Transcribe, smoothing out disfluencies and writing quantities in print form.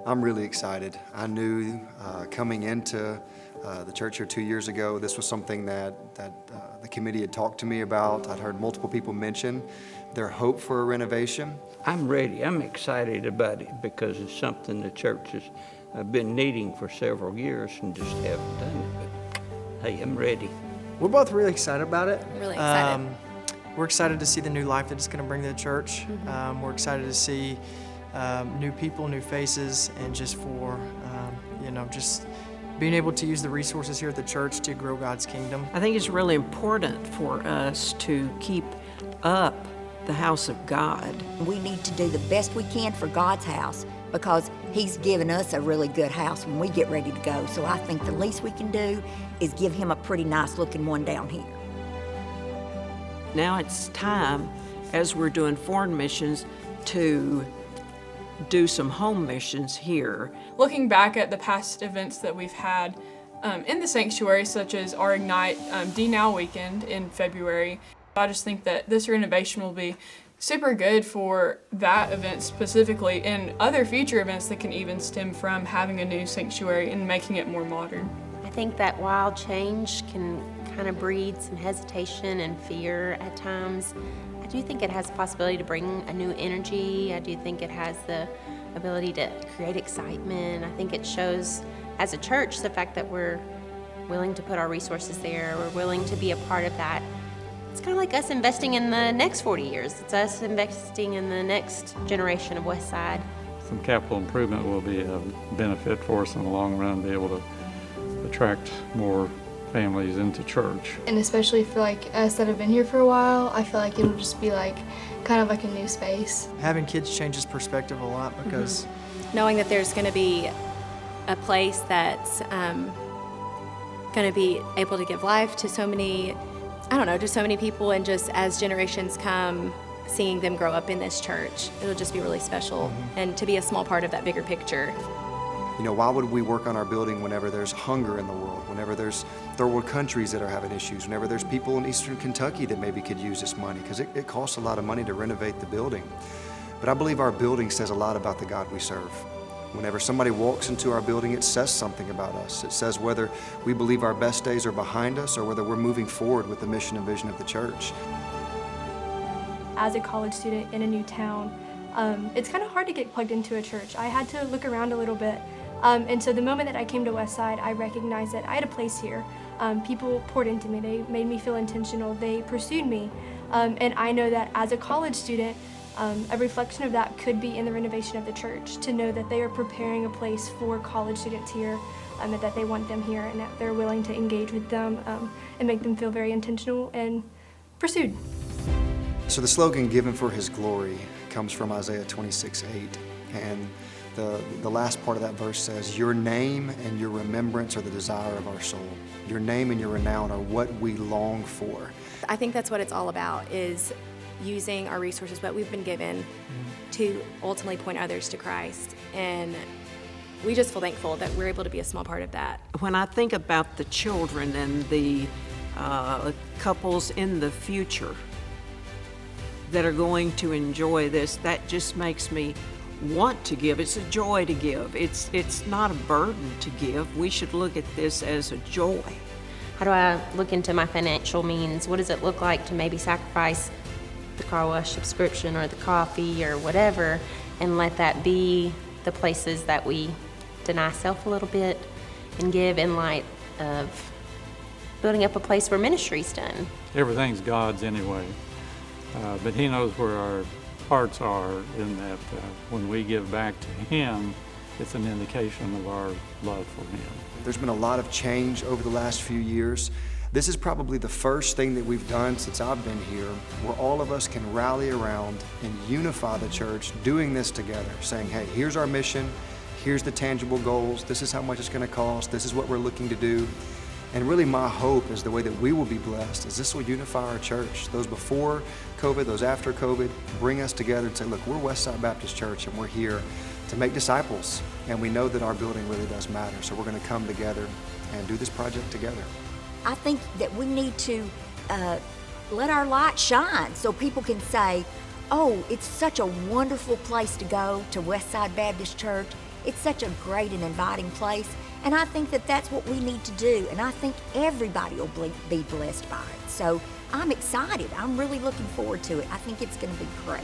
I'm really excited. I knew coming into the church here 2 years ago, this was something that the committee had talked to me about. I'd heard multiple people mention their hope for a renovation. I'm ready. I'm excited about it because it's something the church has been needing for several years and just haven't done it. But hey, I'm ready. We're both really excited about it. Really excited. We're excited to see the new life that it's going to bring to the church. We're excited to see new people, new faces, and just for, just being able to use the resources here at the church to grow God's kingdom. I think it's really important for us to keep up the house of God. We need to do the best we can for God's house because He's given us a really good house when we get ready to go. So I think the least we can do is give Him a pretty nice looking one down here. Now it's time, as we're doing foreign missions, to do some home missions here. Looking back at the past events that we've had in the sanctuary, such as our Ignite D-Now weekend in February, I just think that this renovation will be super good for that event specifically and other future events that can even stem from having a new sanctuary and making it more modern. I think that wild change can kind of breed some hesitation and fear at times. I do think it has the possibility to bring a new energy. I do think it has the ability to create excitement. I think it shows, as a church, the fact that we're willing to put our resources there. We're willing to be a part of that. It's kind of like us investing in the next 40 years. It's us investing in the next generation of West Side. Some capital improvement will be a benefit for us in the long run, be able to attract more families into church. And especially for like us that have been here for a while, I feel like it'll just be like kind of like a new space. Having kids changes perspective a lot because knowing that there's going to be a place that's going to be able to give life to so many, just so many people, and just as generations come, seeing them grow up in this church, it'll just be really special and to be a small part of that bigger picture. You know, why would we work on our building whenever there's hunger in the world, whenever there's third world countries that are having issues, whenever there's people in eastern Kentucky that maybe could use this money, because it costs a lot of money to renovate the building. But I believe our building says a lot about the God we serve. Whenever somebody walks into our building, it says something about us. It says whether we believe our best days are behind us or whether we're moving forward with the mission and vision of the church. As a college student in a new town, it's kind of hard to get plugged into a church. I had to look around a little bit. And so the moment that I came to Westside, I recognized that I had a place here. People poured into me. They made me feel intentional. They pursued me. And I know that as a college student, a reflection of that could be in the renovation of the church, to know that they are preparing a place for college students here, and that they want them here, and that they're willing to engage with them and make them feel very intentional and pursued. So the slogan, "Given for His Glory," comes from Isaiah 26:8. And the last part of that verse says, "Your name and your remembrance are the desire of our soul." Your name and your renown are what we long for. I think that's what it's all about, is using our resources, what we've been given, to ultimately point others to Christ. And we just feel thankful that we're able to be a small part of that. When I think about the children and the couples in the future that are going to enjoy this, that just makes me want to give. It's a joy to give. It's not a burden to give. We should look at this as a joy. How do I look into my financial means? What does it look like to maybe sacrifice the car wash subscription or the coffee or whatever, and let that be the places that we deny self a little bit and give in light of building up a place where ministry's done? Everything's God's anyway, but He knows where our hearts are, in that when we give back to Him, it's an indication of our love for Him. There's been a lot of change over the last few years. This is probably the first thing that we've done since I've been here where all of us can rally around and unify the church doing this together, saying, hey, here's our mission, here's the tangible goals, this is how much it's going to cost, this is what we're looking to do. And really my hope is the way that we will be blessed is this will unify our church. Those before COVID, those after COVID, bring us together and say, look, we're Westside Baptist Church and we're here to make disciples. And we know that our building really does matter. So we're going to come together and do this project together. I think that we need to let our light shine so people can say, oh, it's such a wonderful place to go to Westside Baptist Church. It's such a great and inviting place, and I think that that's what we need to do, and I think everybody will be blessed by it. So I'm excited. I'm really looking forward to it. I think it's going to be great.